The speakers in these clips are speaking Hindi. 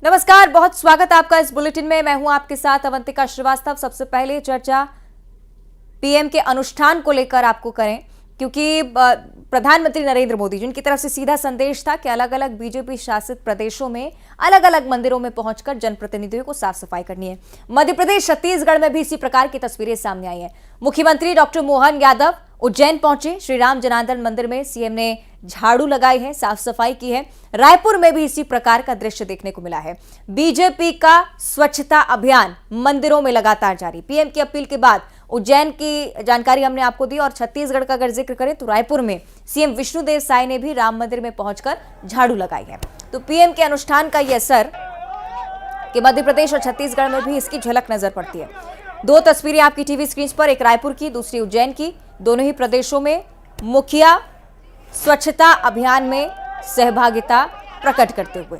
नमस्कार, बहुत स्वागत आपका इस बुलेटिन में। मैं हूं आपके साथ अवंतिका श्रीवास्तव। सबसे पहले चर्चा पीएम के अनुष्ठान को लेकर आपको करें, क्योंकि प्रधानमंत्री नरेंद्र मोदी जिनकी तरफ से सीधा संदेश था कि अलग अलग बीजेपी शासित प्रदेशों में अलग अलग मंदिरों में पहुंचकर जनप्रतिनिधियों को साफ सफाई करनी है। मध्य प्रदेश, छत्तीसगढ़ में भी इसी प्रकार की तस्वीरें सामने आई हैं। मुख्यमंत्री डॉक्टर मोहन यादव उज्जैन पहुंचे। श्री राम जनार्दन मंदिर में सीएम ने झाड़ू लगाई है, साफ सफाई की है। रायपुर में भी इसी प्रकार का दृश्य देखने को मिला है। बीजेपी का स्वच्छता अभियान मंदिरों में लगातार जारी। पीएम की अपील के बाद उज्जैन की जानकारी हमने आपको दी। और छत्तीसगढ़ का अगर जिक्र करें तो रायपुर में सीएम विष्णुदेव साय ने भी राम मंदिर में पहुंचकर झाड़ू लगाई है। तो पीएम के अनुष्ठान का यह असर कि मध्य प्रदेश और छत्तीसगढ़ में भी इसकी झलक नजर पड़ती है। दो तस्वीरें आपकी टीवी स्क्रीन पर, एक रायपुर की, दूसरी उज्जैन की। दोनों ही प्रदेशों में मुखिया स्वच्छता अभियान में सहभागिता प्रकट करते हुए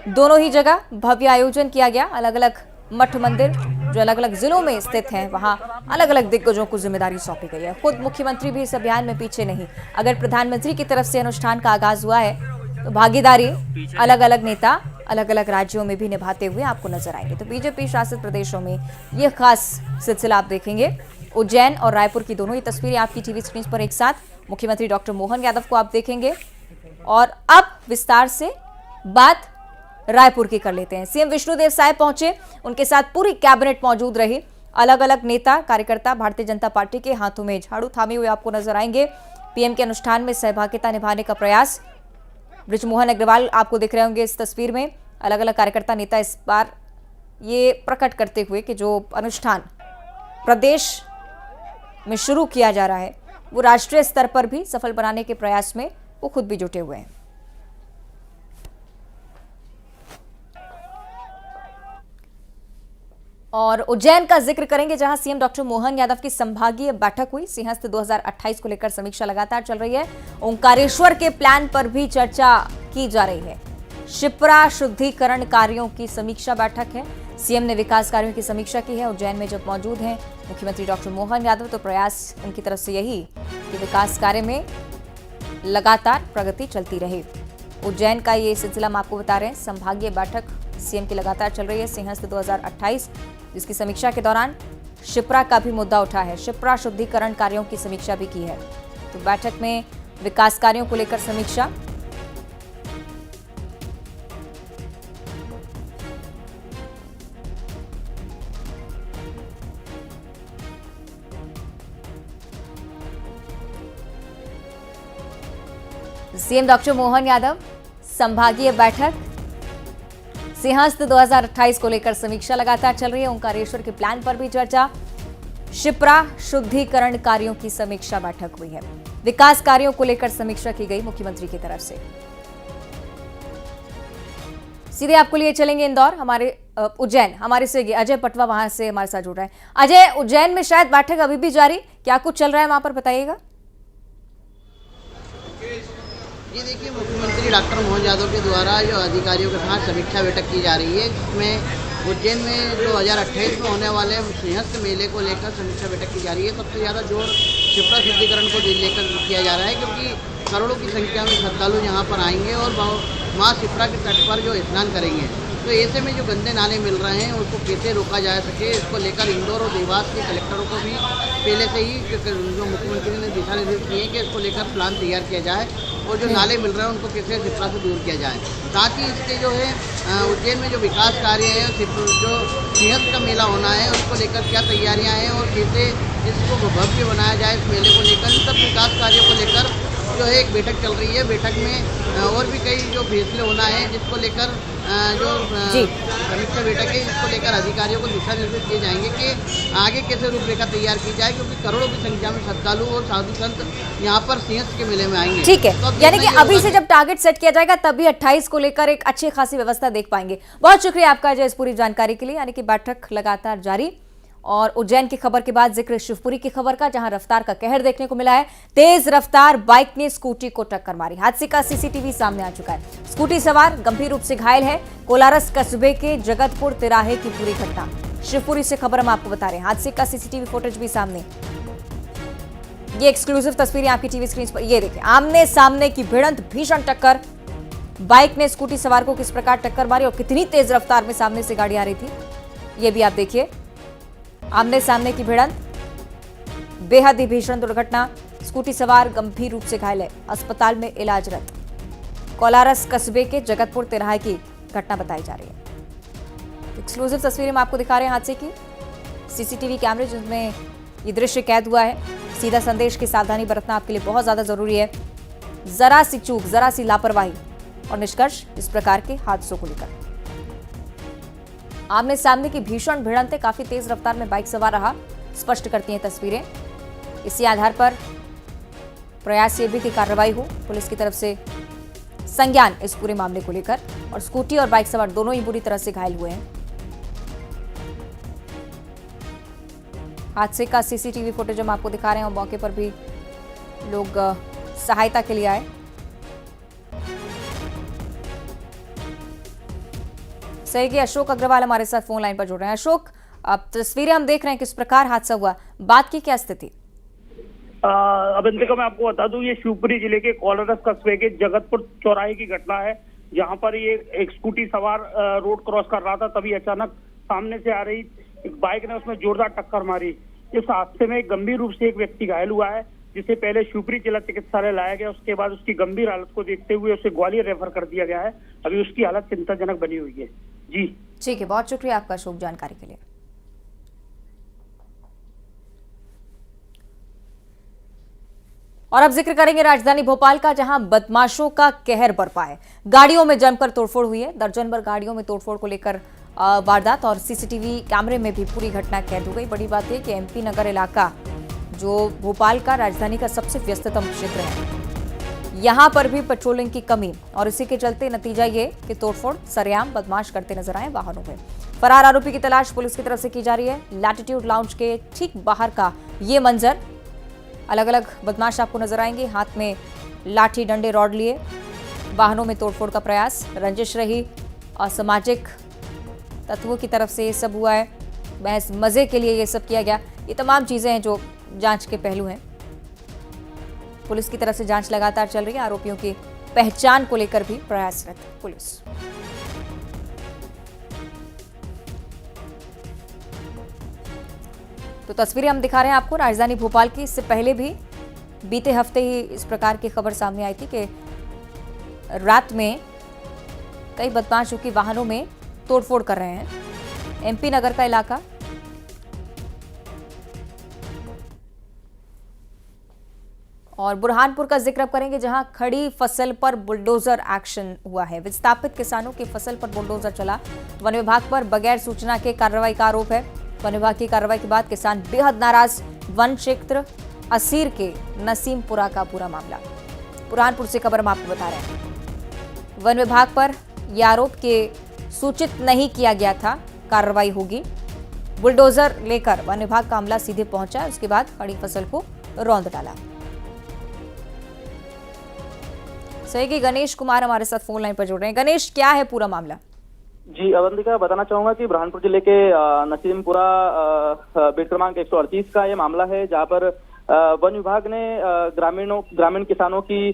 दोनों ही जगह भव्य आयोजन किया गया। अलग अलग मठ मंदिर जो अलग अलग जिलों में स्थित हैं, वहां अलग अलग दिग्गजों को जिम्मेदारी सौंपी गई है। खुद मुख्यमंत्री भी इस अभियान में पीछे नहीं। अगर प्रधानमंत्री की तरफ से अनुष्ठान का आगाज हुआ है तो भागीदारी अलग अलग नेता अलग अलग राज्यों में भी निभाते हुए आपको नजर आएंगे। तो बीजेपी शासित प्रदेशों में यह खास सिलसिला आप देखेंगे। उज्जैन और रायपुर की दोनों ही तस्वीरें आपकी टीवी स्क्रीन पर एक साथ। मुख्यमंत्री डॉक्टर मोहन यादव को आप देखेंगे। और अब विस्तार से बात रायपुर की कर लेते हैं। सीएम विष्णुदेव साय पहुंचे, उनके साथ पूरी कैबिनेट मौजूद रही। अलग अलग नेता कार्यकर्ता भारतीय जनता पार्टी के हाथों में झाड़ू थामे हुए आपको नजर आएंगे। पीएम के अनुष्ठान में सहभागिता निभाने का प्रयास। बृजमोहन अग्रवाल आपको दिख रहे होंगे इस तस्वीर में। अलग अलग कार्यकर्ता नेता इस बार ये प्रकट करते हुए कि जो अनुष्ठान प्रदेश में शुरू किया जा रहा है वो राष्ट्रीय स्तर पर भी सफल बनाने के प्रयास में वो खुद भी जुटे हुए हैं। और उज्जैन का जिक्र करेंगे, जहां सीएम डॉक्टर मोहन यादव की संभागीय बैठक हुई। सिंहस्थ 2028 को लेकर समीक्षा लगातार चल रही है। ओंकारेश्वर के प्लान पर भी चर्चा की जा रही है। शिप्रा शुद्धिकरण कार्यों की समीक्षा बैठक है। सीएम ने विकास कार्यों की समीक्षा की है। उज्जैन में जब मौजूद हैं मुख्यमंत्री डॉक्टर मोहन यादव, तो प्रयास उनकी तरफ से यही कि विकास कार्य में लगातार प्रगति चलती रहे। उज्जैन का ये सिलसिला हम आपको बता रहे हैं। संभागीय बैठक सीएम की लगातार चल रही है, सिंहस्थ 2028, जिसकी समीक्षा के दौरान शिप्रा का भी मुद्दा उठा है। शिप्रा शुद्धिकरण कार्यों की समीक्षा भी की है। तो बैठक में विकास कार्यों को लेकर समीक्षा। सीएम डॉक्टर मोहन यादव, संभागीय बैठक, सिंहस्थ 2028 को लेकर समीक्षा लगातार चल रही है। ओंकारेश्वर के प्लान पर भी चर्चा। शिप्रा शुद्धिकरण कार्यों की समीक्षा बैठक हुई है। विकास कार्यों को लेकर समीक्षा की गई मुख्यमंत्री की तरफ से। सीधे आपको लिए चलेंगे इंदौर, हमारे उज्जैन, हमारे से अजय पटवा वहां से हमारे साथ जुड़ रहे हैं। अजय, उज्जैन में शायद बैठक अभी भी जारी, क्या कुछ चल रहा है वहां पर, बताइएगा। ये देखिए, मुख्यमंत्री डॉक्टर मोहन यादव के द्वारा जो अधिकारियों के साथ समीक्षा बैठक की जा रही है, जिसमें उज्जैन में 2028 में होने वाले सिंहस्थ मेले को लेकर समीक्षा बैठक की जा रही है। सबसे ज़्यादा जोर शिप्रा शुद्धिकरण को लेकर किया जा रहा है, क्योंकि करोड़ों की संख्या में श्रद्धालु यहाँ पर आएंगे और माँ शिप्रा के तट पर जो स्नान करेंगे। तो ऐसे में जो गंदे नाले मिल रहे हैं उसको कैसे रोका जा सके, इसको लेकर इंदौर और देवास के कलेक्टरों को भी पहले से ही जो मुख्यमंत्री ने दिशा निर्देश किए कि इसको लेकर प्लान तैयार किया जाए और जो नाले मिल रहे हैं उनको कैसे शिप्रा से दूर किया जाए। साथ ही इसके जो है उज्जैन में जो विकास कार्य है, जो सिंहस्थ का मेला होना है, उसको लेकर क्या तैयारियां हैं और कैसे इसको भव्य बनाया जाए, इस मेले को लेकर, इन सब विकास कार्यों को लेकर जो है एक बैठक चल रही है। बैठक में और भी कई जो फैसले होना है, जिसको लेकर जो समीक्षा बैठक है, इसको लेकर अधिकारियों को दिशा निर्देश दिए जाएंगे कि आगे कैसे रूपरेखा तैयार की जाए, क्योंकि करोड़ों की संख्या में श्रद्धालु और साधु संत यहाँ पर सिंहस्थ के मेले में आएंगे। ठीक है, तो यानी कि अभी से जब टारगेट सेट किया जाएगा तभी 28 को लेकर एक अच्छी खासी व्यवस्था देख पाएंगे। बहुत शुक्रिया आपका अजय इस पूरी जानकारी के लिए। यानी कि बैठक लगातार जारी। और उज्जैन की खबर के बाद जिक्र शिवपुरी की खबर का, जहां रफ्तार का कहर देखने को मिला है। तेज रफ्तार बाइक ने स्कूटी को टक्कर मारी। हादसे का सीसीटीवी सामने आ चुका है। स्कूटी सवार गंभीर रूप से घायल है। कोलारस कस्बे के जगतपुर तिराहे की पूरी घटना। शिवपुरी से खबर हम आपको बता रहे हैं। हादसे का सीसीटीवी फुटेज भी सामने। ये एक्सक्लूसिव तस्वीरें आपकी टीवी स्क्रीन पर। ये देखिए, आमने सामने की भिड़ंत, भीषण टक्कर। बाइक ने स्कूटी सवार को किस प्रकार टक्कर मारी और कितनी तेज रफ्तार में सामने से गाड़ी आ रही थी, ये भी आप देखिए। आमने सामने की भिड़ंत, बेहद ही भीषण दुर्घटना। स्कूटी सवार गंभीर रूप से घायल है, अस्पताल में इलाजरत। कोलारस कस्बे के जगतपुर तिराहे की घटना बताई जा रही है। एक्सक्लूसिव तस्वीरें हम आपको दिखा रहे हैं हादसे की। सीसीटीवी कैमरे जिसमें ये दृश्य कैद हुआ है। सीधा संदेश की सावधानी बरतना आपके लिए बहुत ज्यादा जरूरी है। जरा सी चूक, जरा सी लापरवाही और निष्कर्ष इस प्रकार के हादसों को लेकर। आमने सामने की भीषण भिड़ंतें, काफी तेज रफ्तार में बाइक सवार रहा, स्पष्ट करती हैं तस्वीरें। इसी आधार पर प्रयास ये भी कि कार्रवाई हो पुलिस की तरफ से संज्ञान इस पूरे मामले को लेकर। और स्कूटी और बाइक सवार दोनों ही बुरी तरह से घायल हुए हैं। हादसे का सीसीटीवी फुटेज हम आपको दिखा रहे हैं और मौके पर भी लोग सहायता के लिए आए। सहयोगी अशोक अग्रवाल हमारे साथ फोन लाइन पर जुड़ रहे हैं। अशोक, अब तस्वीरें हम देख रहे हैं किस प्रकार हादसा हुआ, बात की क्या स्थिति? अवंतिका, मैं आपको बता दूं, ये शिवपुरी जिले के कोलारस कस्बे के जगतपुर चौराहे की घटना है, जहां पर ये एक स्कूटी सवार रोड क्रॉस कर रहा था, तभी अचानक सामने से आ रही एक बाइक ने उसमें जोरदार टक्कर मारी। इस हादसे में गंभीर रूप से एक व्यक्ति घायल हुआ है, जिसे पहले शिवपुरी जिला चिकित्सालय लाया गया। उसके बाद उसकी गंभीर हालत को देखते हुए उसे ग्वालियर रेफर कर दिया गया है। अभी उसकी हालत चिंताजनक बनी हुई है। जी ठीक है, बहुत शुक्रिया आपका अशोक जानकारी के लिए। और अब जिक्र करेंगे राजधानी भोपाल का, जहां बदमाशों का कहर बरपा है। गाड़ियों में जमकर तोड़फोड़ हुई है। दर्जन भर गाड़ियों में तोड़फोड़ को लेकर वारदात और सीसीटीवी कैमरे में भी पूरी घटना कैद हो गई। बड़ी बात यह कि एमपी नगर इलाका जो भोपाल का राजधानी का सबसे व्यस्ततम क्षेत्र है, यहां पर भी पेट्रोलिंग की कमी और इसी के चलते नतीजा ये कि तोड़फोड़ सरेआम बदमाश करते नजर आए वाहनों में। फरार आरोपी की तलाश पुलिस की तरफ से की जा रही है। लैटिट्यूड लाउंज के ठीक बाहर का ये मंजर, अलग अलग बदमाश आपको नजर आएंगे, हाथ में लाठी डंडे रॉड लिए, वाहनों में तोड़फोड़ का प्रयास, रंजिश रही, असामाजिक तत्वों की तरफ से ये सब हुआ है, महज मजे के लिए ये सब किया गया। ये तमाम चीजें हैं जो जांच के पहलू हैं। पुलिस की तरफ से जांच लगातार चल रही है। आरोपियों की पहचान को लेकर भी प्रयासरत पुलिस। तो तस्वीरें हम दिखा रहे हैं आपको राजधानी भोपाल की। इससे पहले भी बीते हफ्ते ही इस प्रकार की खबर सामने आई थी कि रात में कई बदमाश जो कि वाहनों में तोड़फोड़ कर रहे हैं। एमपी नगर का इलाका, और बुरहानपुर का जिक्र करेंगे, जहां खड़ी फसल पर बुलडोजर एक्शन हुआ है। विस्थापित किसानों की फसल पर बुलडोजर चला। वन विभाग पर बगैर सूचना के कार्रवाई का आरोप है। वन विभाग की कार्रवाई के बाद किसान बेहद नाराज। वन क्षेत्र असीर के नसीमपुरा का पूरा मामला। बुरहानपुर से खबर हम आपको बता रहे हैं। वन विभाग पर यह आरोप के सूचित नहीं किया गया था कार्रवाई होगी। बुलडोजर लेकर वन विभाग का अमला सीधे पहुंचा, उसके बाद खड़ी फसल को रौंद डाला। सहयोगी गणेश कुमार हमारे साथ फोन लाइन पर जुड़ रहे हैं। गणेश, क्या है पूरा मामला? जी अवंतिका, बताना चाहूंगा कि बुरहानपुर जिले के नसीमपुरा बीट क्रमांक 138 का ये मामला है, जहां पर वन विभाग ने ग्रामीण किसानों की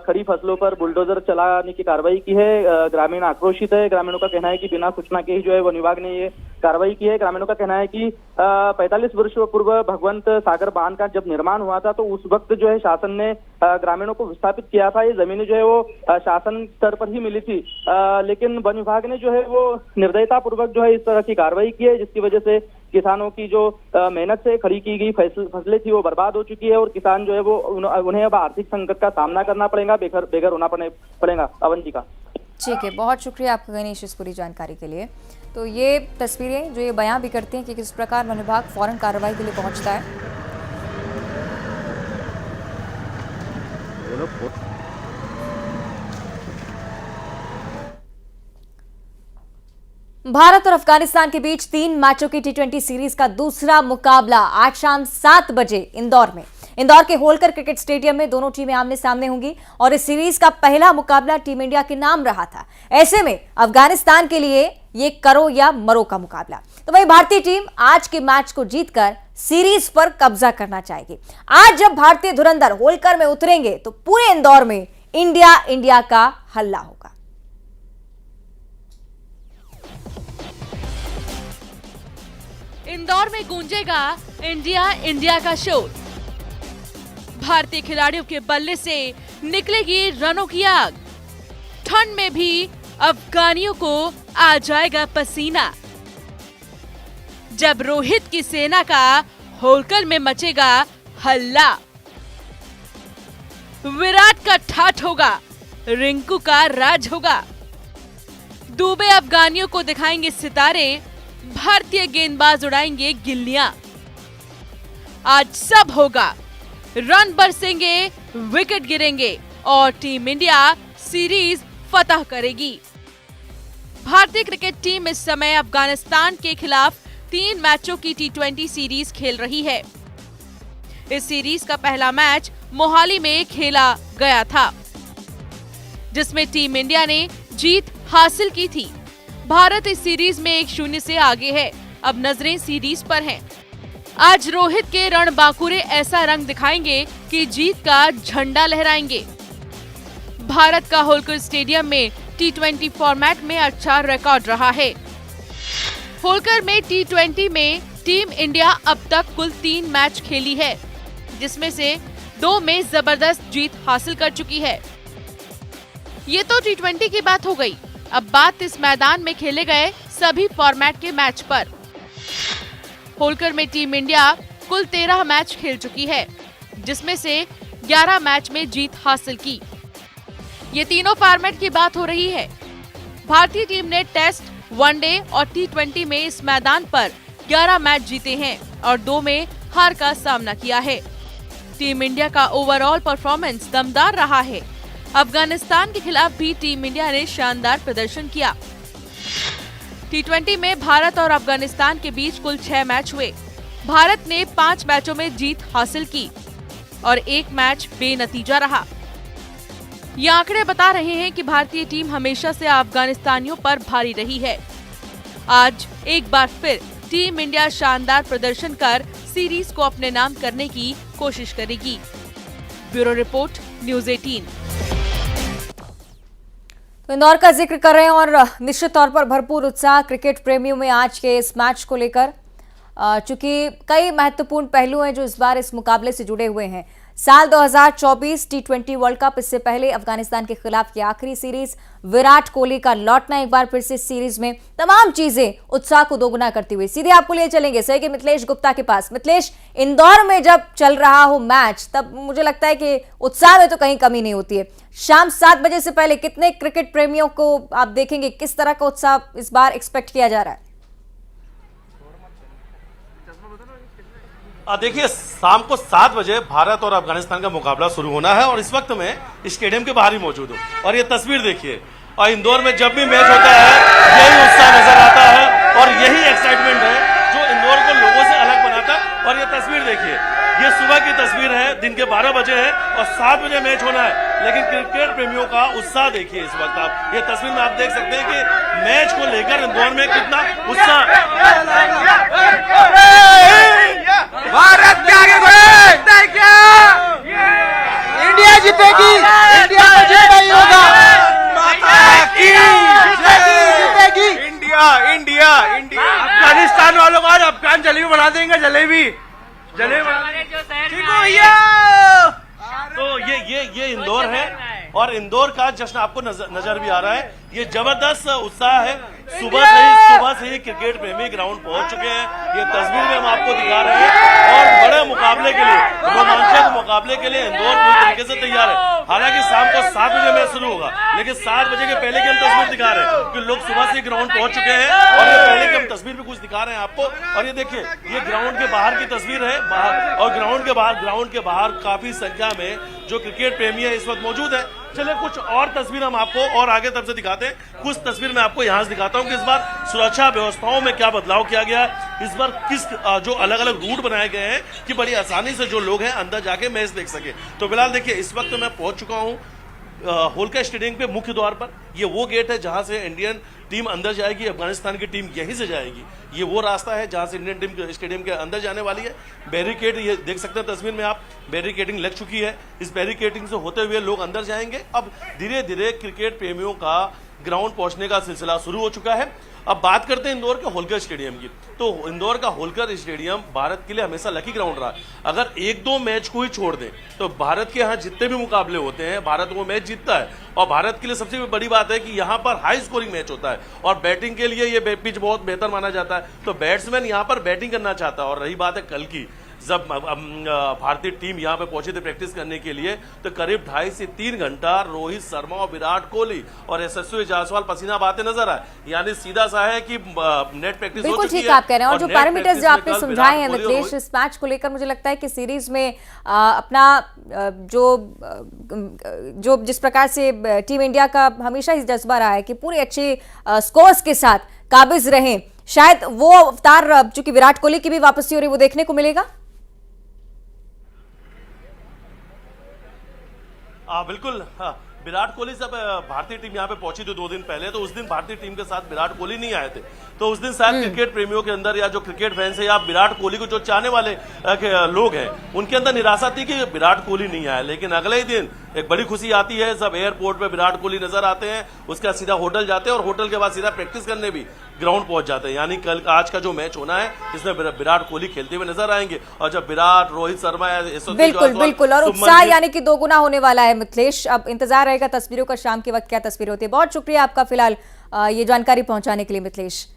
खड़ी फसलों पर बुलडोजर चलाने की कार्रवाई की है। ग्रामीण आक्रोशित है। ग्रामीणों का कहना है कि बिना सूचना के ही जो है वन विभाग ने ये कार्रवाई की है। ग्रामीणों का कहना है कि 45 वर्षों पूर्व भगवंत सागर बांध का जब निर्माण हुआ था, तो उस वक्त जो है शासन ने ग्रामीणों को विस्थापित किया था। ये जमीनें जो है वो शासन स्तर पर ही मिली थी, लेकिन वन विभाग ने जो है वो निर्दयता पूर्वक जो है इस तरह की कार्रवाई की है, जिसकी वजह से किसानों की जो मेहनत से खड़ी की गई फसलें थी वो बर्बाद हो चुकी है और किसान जो है वो उन्हें अब आर्थिक संकट का सामना करना पड़ेगा, बेघर होना पड़ेगा। अवंतिका, ठीक है, बहुत शुक्रिया आपका गणेश इस पूरी जानकारी के लिए। तो ये तस्वीरें जो ये बयां भी करती हैं कि किस प्रकार वन विभाग फौरन कार्रवाई के लिए पहुंचता है। भारत और अफगानिस्तान के बीच 3 मैचों की T20 सीरीज का दूसरा मुकाबला आज शाम 7 बजे इंदौर में, इंदौर के होलकर क्रिकेट स्टेडियम में दोनों टीमें आमने सामने होंगी और इस सीरीज का पहला मुकाबला टीम इंडिया के नाम रहा था। ऐसे में अफगानिस्तान के लिए ये करो या मरो का मुकाबला। तो वही भारतीय टीम आज के मैच को जीतकर सीरीज पर कब्जा करना चाहेगी। आज जब भारतीय धुरंधर होलकर में उतरेंगे तो पूरे इंदौर में इंडिया इंडिया का हल्ला होगा। इंदौर में गूंजेगा इंडिया इंडिया का शोर। भारतीय खिलाड़ियों के बल्ले से निकलेगी रनों की आग। ठंड में भी अफगानियों को आ जाएगा पसीना। जब रोहित की सेना का होलकर में मचेगा हल्ला। विराट का ठाठ होगा, रिंकू का राज होगा। दुबे अफगानियों को दिखाएंगे सितारे, भारतीय गेंदबाज उड़ाएंगे गिल्लियां। आज सब होगा, रन बरसेंगे, विकेट गिरेंगे और टीम इंडिया सीरीज फतह करेगी। भारतीय क्रिकेट टीम इस समय अफगानिस्तान के खिलाफ 3 मैचों की T20 सीरीज खेल रही है। इस सीरीज का पहला मैच मोहाली में खेला गया था, जिसमें टीम इंडिया ने जीत हासिल की थी। भारत इस सीरीज में 1-0 से आगे है। अब नजरें सीरीज पर हैं। आज रोहित के रणबांकुरे ऐसा रंग दिखाएंगे कि जीत का झंडा लहराएंगे। भारत का होलकर स्टेडियम में T20 फॉर्मेट में अच्छा रिकॉर्ड रहा है। होलकर में T20 में टीम इंडिया अब तक कुल 3 मैच खेली है, जिसमें से 2 में जबरदस्त जीत हासिल कर चुकी है। ये तो T20 की बात हो गई। अब बात इस मैदान में खेले गए सभी फॉर्मेट के मैच पर। होलकर में टीम इंडिया कुल 13 मैच खेल चुकी है, जिसमें से 11 मैच में जीत हासिल की। ये तीनों फॉर्मेट की बात हो रही है। भारतीय टीम ने टेस्ट, वनडे और T20 में इस मैदान पर 11 मैच जीते हैं और 2 में हार का सामना किया है। टीम इंडिया का ओवरऑल परफॉर्मेंस दमदार रहा है। अफगानिस्तान के खिलाफ भी टीम इंडिया ने शानदार प्रदर्शन किया। T20 में भारत और अफगानिस्तान के बीच कुल 6 मैच हुए। भारत ने 5 मैचों में जीत हासिल की और 1 मैच बेनतीजा रहा। ये आंकड़े बता रहे हैं कि भारतीय टीम हमेशा से अफगानिस्तानियों पर भारी रही है। आज एक बार फिर टीम इंडिया शानदार प्रदर्शन कर सीरीज को अपने नाम करने की कोशिश करेगी। Bureau report, news 18। तो इंदौर का जिक्र कर रहे हैं और निश्चित तौर पर भरपूर उत्साह क्रिकेट प्रेमियों में आज के इस मैच को लेकर, चूंकि कई महत्वपूर्ण पहलू हैं जो इस बार इस मुकाबले से जुड़े हुए हैं। साल 2024 T20 वर्ल्ड कप, इससे पहले अफगानिस्तान के खिलाफ की आखिरी सीरीज, विराट कोहली का लौटना एक बार फिर से सीरीज में, तमाम चीजें उत्साह को दोगुना करती हुई। सीधे आपको ले चलेंगे सही कि मिथिलेश गुप्ता के पास। मिथिलेश, इंदौर में जब चल रहा हो मैच, तब मुझे लगता है कि उत्साह में तो कहीं कमी नहीं होती है। शाम 7 बजे से पहले कितने क्रिकेट प्रेमियों को आप देखेंगे, किस तरह का उत्साह इस बार एक्सपेक्ट किया जा रहा है? देखिए, शाम को 7 बजे भारत और अफगानिस्तान का मुकाबला शुरू होना है और इस वक्त मैं स्टेडियम के बाहर ही मौजूद हूँ। और ये तस्वीर देखिए, और इंदौर में जब भी मैच होता है यही उत्साह नजर आता है और यही एक्साइटमेंट है जो इंदौर को लोगों से अलग बनाता है। और ये तस्वीर देखिए, ये सुबह की तस्वीर है, दिन के 12 बजे है और 7 बजे मैच होना है, लेकिन क्रिकेट प्रेमियों का उत्साह देखिए इस वक्त। आप ये तस्वीर में आप देख सकते हैं कि मैच को लेकर इंदौर में कितना उत्साह। भारत के आगे बढ़े क्या? इंडिया जीतेगी, इंडिया को जीतना ही होगा। जीतेगी इंडिया, इंडिया, इंडिया। अफगानिस्तान वालों को आज अफगान जलेबी बना देंगे, जलेबी ठीक हो भैया। तो ये इंदौर है और इंदौर का जश्न आपको नजर भी आ रहा है। ये जबरदस्त उत्साह है। सुबह से ही क्रिकेट प्रेमी ग्राउंड पहुंच चुके हैं। ये तस्वीर में हम आपको दिखा रहे हैं और बड़े मुकाबले के लिए, रोमांचक मुकाबले के लिए इंदौर पूरी तरीके से तैयार है। हालांकि शाम को 7 बजे मैच शुरू होगा, लेकिन 7 बजे के पहले की हम तस्वीर दिखा रहे हैं कि लोग सुबह से ग्राउंड पहुंच चुके हैं और ये पहले की हम तस्वीर भी कुछ दिखा रहे हैं आपको। और ये देखिए, ये ग्राउंड के बाहर की तस्वीर है बाहर, और ग्राउंड के बाहर काफी संख्या में जो क्रिकेट प्रेमी है इस वक्त मौजूद है। चलिए कुछ और तस्वीर हम आपको और आगे तरफ से दिखाते हैं। कुछ तस्वीर मैं आपको यहाँ से दिखाता हूँ कि इस बार सुरक्षा व्यवस्थाओं में क्या बदलाव किया गया है। इस बार किस जो अलग अलग रूट बनाए गए हैं कि बड़ी आसानी से जो लोग हैं अंदर जाके मैच देख सके। तो फिलहाल देखिए, इस वक्त मैं पहुंच चुका हूँ होलकर स्टेडियम पे मुख्य द्वार पर। ये वो गेट है जहां से इंडियन टीम अंदर जाएगी, अफगानिस्तान की टीम यहीं से जाएगी। ये वो रास्ता है जहां से इंडियन टीम स्टेडियम के अंदर जाने वाली है। बैरिकेड, ये देख सकते हैं तस्वीर में आप, बैरिकेडिंग लग चुकी है। इस बैरिकेडिंग से होते हुए लोग अंदर जाएंगे। अब धीरे धीरे क्रिकेट प्रेमियों का ग्राउंड पहुंचने का सिलसिला शुरू हो चुका है। अब बात करते हैं इंदौर के होलकर स्टेडियम की। तो इंदौर का होलकर स्टेडियम भारत के लिए हमेशा लकी ग्राउंड रहा। अगर एक दो मैच को ही छोड़ दें तो भारत के यहाँ जितने भी मुकाबले होते हैं भारत वो मैच जीतता है। और भारत के लिए सबसे बड़ी बात है कि यहाँ पर हाई स्कोरिंग मैच होता है और बैटिंग के लिए ये पिच बहुत बेहतर माना जाता है। तो बैट्समैन यहाँ पर बैटिंग करना चाहता है। और रही बात है कल की, जब भारतीय टीम यहाँ पे पहुंची थी प्रैक्टिस करने के लिए, तो करीब 2.5 से 3 घंटा रोहित शर्मा और विराट कोहली और यशस्वी जायसवाल पसीना बहाते नजर आए। यानी सीधा सा है कि नेट प्रैक्टिस हो चुकी है। बिल्कुल ठीक आप कह रहे हैं। और जो पैरामीटर्स जो आपने समझाए हैं मिथिलेश, इस मैच को लेकर मुझे लगता है कि सीरीज में अपना जो जिस प्रकार से टीम इंडिया का हमेशा ही जज्बा रहा है कि पूरी अच्छी स्कोर्स के साथ काबिज रहें, शायद वो अवतार चूंकि विराट कोहली की भी वापसी हो रही वो देखने को मिलेगा। बिल्कुल। हाँ, विराट कोहली जब भारतीय टीम यहाँ पे पहुंची थी 2 दिन पहले, तो उस दिन भारतीय टीम के साथ विराट कोहली नहीं आए थे। तो उस दिन शायद क्रिकेट प्रेमियों के अंदर या जो क्रिकेट फैंस है या विराट कोहली को जो चाहने वाले लोग हैं उनके अंदर निराशा थी कि विराट कोहली नहीं आया। लेकिन अगले ही दिन एक बड़ी खुशी आती है जब एयरपोर्ट पे विराट कोहली नजर आते हैं। उसके बाद सीधा होटल जाते हैं और होटल के बाद सीधा प्रैक्टिस करने भी ग्राउंड पहुंच जाते हैं। यानी कल आज का जो मैच होना है इसमें विराट कोहली खेलते हुए नजर आएंगे। और जब विराट, रोहित शर्मा, बिल्कुल बिल्कुल, और उत्साह यानी कि दोगुना होने वाला है मिथिलेश। अब इंतजार रहेगा तस्वीरों का, शाम के वक्त क्या तस्वीरें होती है। बहुत शुक्रिया आपका फिलहाल ये जानकारी पहुंचाने के लिए मिथिलेश।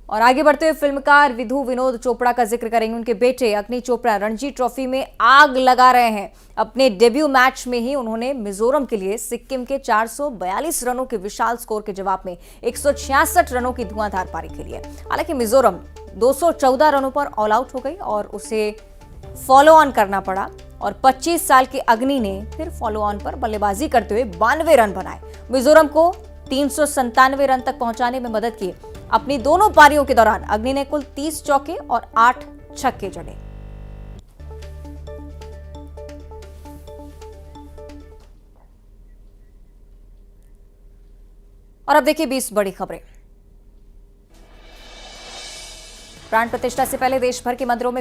और आगे बढ़ते हुए फिल्मकार विधु विनोद चोपड़ा का जिक्र करेंगे। उनके बेटे अग्नि चोपड़ा रणजी ट्रॉफी में आग लगा रहे हैं। अपने डेब्यू मैच में ही उन्होंने मिजोरम के लिए सिक्किम के 442 रनों के विशाल स्कोर के जवाब में 166 रनों की धुआंधार पारी खेली है। हालांकि मिजोरम 214 रनों पर ऑल आउट हो गई और उसे फॉलो ऑन करना पड़ा। और 25 साल के अग्नि ने फिर फॉलो ऑन पर बल्लेबाजी करते हुए 92 रन बनाए, मिजोरम को 397 रन तक पहुंचाने में मदद की। अपनी दोनों पारियों के दौरान अग्नि ने कुल 30 चौके और 8 छक्के जड़े। और अब देखिए 20 बड़ी खबरें। प्राण प्रतिष्ठा से पहले देश भर के मंदिरों में